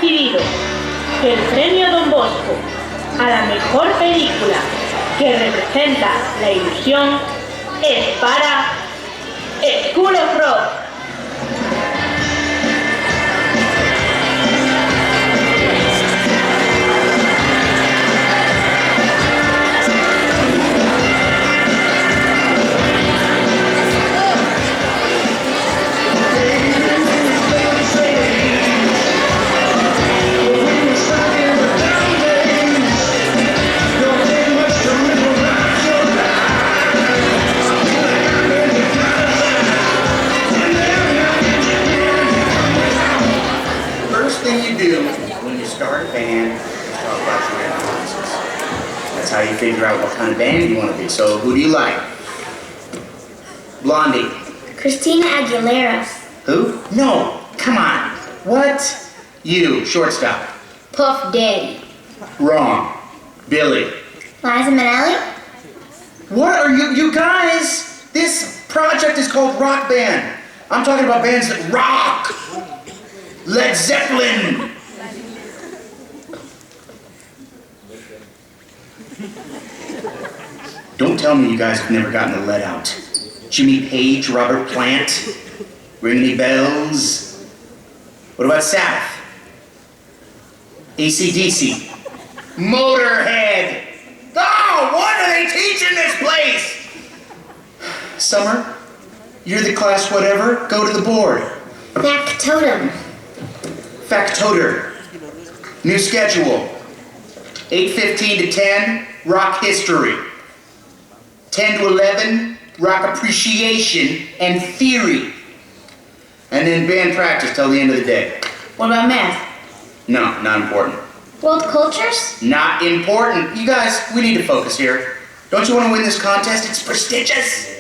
recibido el premio Don Bosco a la mejor película que representa la ilusión es para School of Rock. Start a band, talk about your influences. That's how you figure out what kind of band you want to be. So, who do you like? Blondie. Christina Aguilera. Who? No, come on. What? You, shortstop. Puff Daddy. Wrong. Billy. Liza Minnelli. What are you guys? This project is called Rock Band. I'm talking about bands that rock. Led Zeppelin. Don't tell me you guys have never gotten the lead out. Jimmy Page, Robert Plant, ring any bells? What about Sabbath? AC/DC? Motorhead? Oh, what are they teaching this place? Summer, you're the class whatever, go to the board. Factotum. Factotor. New schedule. 8:15 to 10, rock history. 10 to 11, rock appreciation and theory. And then band practice till the end of the day. What about math? No, not important. World cultures? Not important. You guys, we need to focus here. Don't you want to win this contest? It's prestigious.